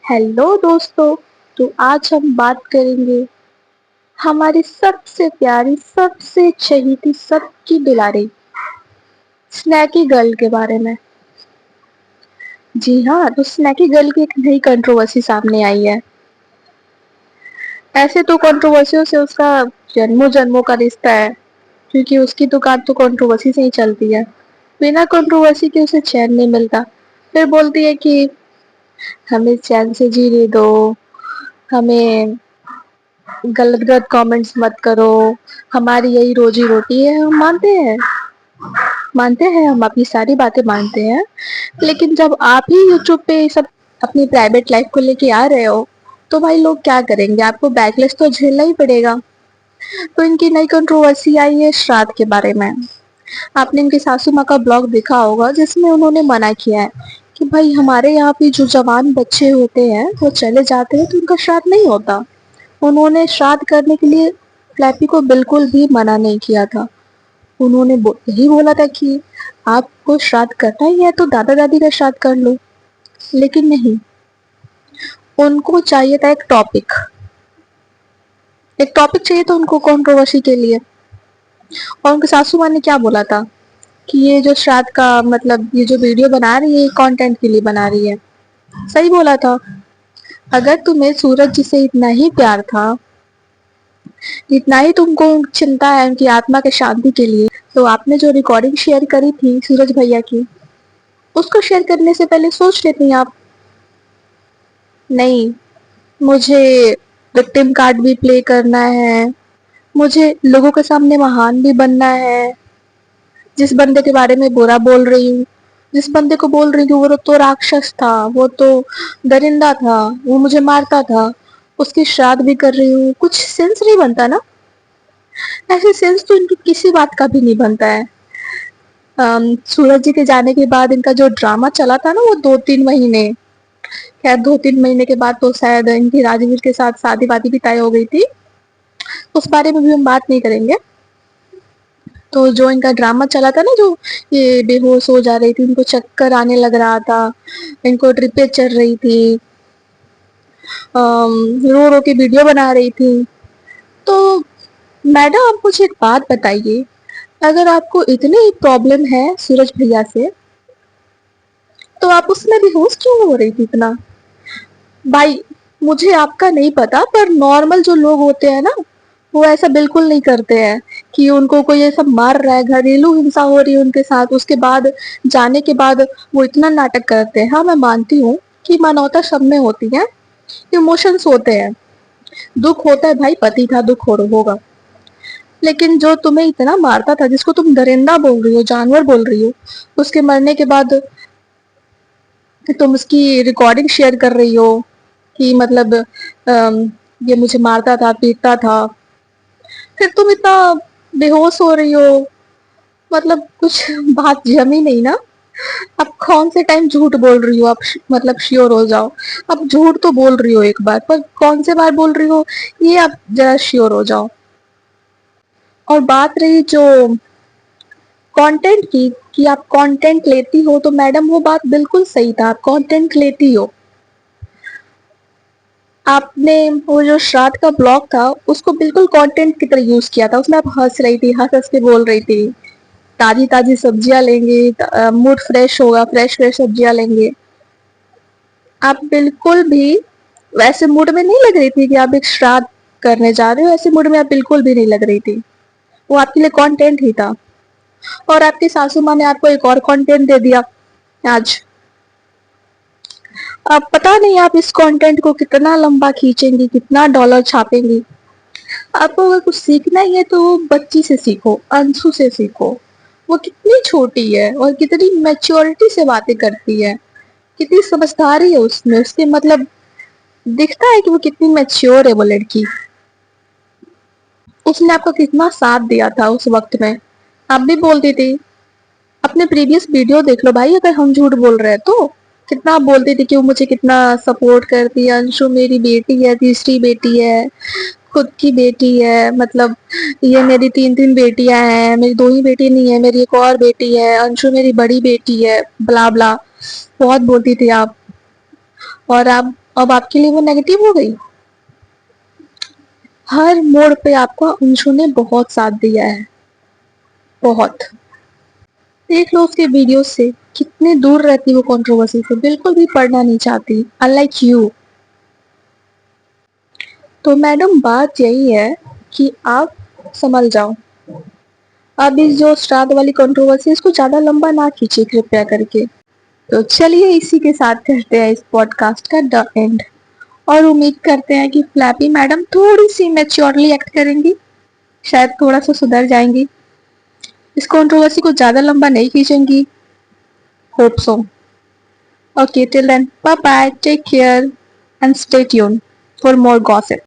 Hello दोस्तों। तो आज हम बात करेंगे हमारी सबसे प्यारी, सबसे चहेती, सबकी दुलारी स्नैकी गर्ल के बारे में। जी हाँ, तो स्नैकी गर्ल की एक नई कंट्रोवर्सी सामने आई है। ऐसे तो कंट्रोवर्सियों से उसका जन्मों जन्मों का रिश्ता है, क्योंकि उसकी दुकान तो कंट्रोवर्सी से ही चलती है। बिना कंट्रोवर्सी के उसे चैन नहीं मिलता। फिर बोलती है कि हमें चैन से जीने दो, हमें गलत गलत कमेंट्स मत करो, हमारी यही रोजी रोटी है। हम मानते हैं, हम आपकी सारी बातें मानते हैं, लेकिन जब आप ही यूट्यूब पे सब अपनी प्राइवेट लाइफ को लेके आ रहे हो, तो भाई लोग क्या करेंगे? आपको बैकलेस तो झेलना ही पड़ेगा। तो इनकी नई कंट्रोवर्सी आई है श्राद्ध के बारे में। आपने इनकी सासू माँ का ब्लॉग देखा होगा, जिसमें उन्होंने मना किया है कि भाई हमारे यहाँ पे जो जवान बच्चे होते हैं वो चले जाते हैं तो उनका श्राद्ध नहीं होता। उन्होंने श्राद्ध करने के लिए फ्लैपी को बिल्कुल भी मना नहीं किया था। उन्होंने यही बोला था कि आपको श्राद्ध करना ही है तो दादा दादी का श्राद्ध कर लो। लेकिन नहीं, उनको चाहिए था एक टॉपिक चाहिए था उनको कंट्रोवर्सी के लिए। और उनके सासू माँ ने क्या बोला था कि ये जो श्राद्ध का मतलब ये जो वीडियो बना रही है कंटेंट के लिए बना रही है। सही बोला था। अगर तुम्हें सूरज जी से इतना ही प्यार था, इतना ही तुमको चिंता है उनकी आत्मा के शांति के लिए, तो आपने जो रिकॉर्डिंग शेयर करी थी सूरज भैया की, उसको शेयर करने से पहले सोच लेती आप। नहीं, मुझे विक्टिम कार्ड भी प्ले करना है, मुझे लोगों के सामने महान भी बनना है। जिस बंदे के बारे में बुरा बोल रही हूँ, जिस बंदे को बोल रही हूँ वो तो राक्षस था, वो तो दरिंदा था, वो मुझे मारता था, उसकी श्राद्ध भी कर रही हूँ। कुछ सेंस नहीं बनता ना? ऐसे सेंस तो इनकी किसी बात का भी नहीं बनता है। सूरज जी के जाने के बाद इनका जो ड्रामा चला था ना, वो 2-3 महीने, खैर 2-3 महीने के बाद तो शायद इनकी राजवीर के साथ शादी वादी भी तय हो गई थी, उस बारे में भी हम बात नहीं करेंगे। तो जो इनका ड्रामा चला था ना, जो ये बेहोश हो जा रही थी, इनको चक्कर आने लग रहा था, इनको ड्रिपें चढ़ रही थी, रो रो के वीडियो बना रही थी। तो मैडम आप मुझे एक बात बताइए, अगर आपको इतनी प्रॉब्लम है सूरज भैया से, तो आप उसमें बेहोश क्यों हो रही थी इतना? भाई मुझे आपका नहीं पता, पर नॉर्मल जो लोग होते हैं ना, वो ऐसा बिल्कुल नहीं करते हैं कि उनको कोई ऐसा मार रहा है, घरेलू हिंसा हो रही है उनके साथ, उसके बाद जाने के बाद वो इतना नाटक करते हैं। हाँ, मैं मानती हूँ कि मानवता सब में होती है, इमोशंस होते हैं, दुख होता है भाई, पति था, दुख होगा। लेकिन जो तुम्हें इतना मारता था, जिसको तुम दरिंदा बोल रही हो, जानवर बोल रही हो, उसके मरने के बाद तुम उसकी रिकॉर्डिंग शेयर कर रही हो कि मतलब ये मुझे मारता था, पीटता था, फिर तुम इतना बेहोश हो रही हो, मतलब कुछ बात जमी नहीं ना। अब कौन से टाइम झूठ बोल रही हो आप? मतलब श्योर हो जाओ। अब झूठ तो बोल रही हो एक बार, पर कौन से बार बोल रही हो ये आप जरा श्योर हो जाओ। और बात रही जो कंटेंट की, कि आप कंटेंट लेती हो, तो मैडम वो बात बिल्कुल सही था, आप कंटेंट लेती हो। आपने वो जो श्राद्ध का ब्लॉग था उसको बिल्कुल कंटेंट की तरह यूज किया था। उसमें आप हंस रही थी, हंस हंस के बोल रही थी, ताजी ताजी सब्जियां लेंगे, मूड फ्रेश होगा, फ्रेश फ्रेश सब्जियां लेंगे। आप बिल्कुल भी वैसे मूड में नहीं लग रही थी कि आप एक श्राद्ध करने जा रहे हो, ऐसे मूड में आप बिल्कुल भी नहीं लग रही थी। वो आपके लिए कंटेंट ही था। और आपकी सासू माँ ने आपको एक और कंटेंट दे दिया आज। अब पता नहीं आप इस कंटेंट को कितना लंबा खींचेंगी, कितना डॉलर छापेंगी। आपको अगर कुछ सीखना ही है तो वो बच्ची से सीखो, अंशु से सीखो। वो कितनी छोटी है और कितनी मैच्योरिटी से बातें करती है, कितनी समझदारी है उसमें, उसके मतलब दिखता है कि वो कितनी मैच्योर है वो लड़की। उसने आपका कितना साथ दिया था उस वक्त में। आप भी बोलती थी, अपने प्रीवियस वीडियो देख लो भाई, अगर हम झूठ बोल रहे हैं तो कितना आप बोलती थी कि वो मुझे कितना सपोर्ट करती है, अंशु मेरी बेटी है, तीसरी बेटी है, खुद की बेटी है, मतलब ये मेरी 3-3 बेटियां हैं, मेरी 2 ही बेटी नहीं है, मेरी एक और बेटी है, अंशु मेरी बड़ी बेटी है, ब्ला ब्ला बहुत बोलती थी आप। और अब आपके लिए वो नेगेटिव हो गई। हर मोड़ पे आपका अंशु ने बहुत साथ दिया है, बहुत। देख लो उसके वीडियो से कितने दूर रहती वो कंट्रोवर्सी से, बिल्कुल भी पढ़ना नहीं चाहती, अनलाइक यू। तो मैडम बात यही है कि आप संभल जाओ। अब इस जो श्राद्ध वाली कंट्रोवर्सी इसको ज्यादा लंबा ना खींचिए कृपया करके। तो चलिए इसी के साथ करते हैं इस पॉडकास्ट का द एंड, और उम्मीद करते हैं कि फ्लैपी मैडम थोड़ी सी मैच्योरली एक्ट करेंगी, शायद थोड़ा सा सुधर जाएंगी, इस कंट्रोवर्सी को ज्यादा लंबा नहीं खींचेंगी। Hope so. Okay, till then, bye bye, take care, and stay tuned for more gossip.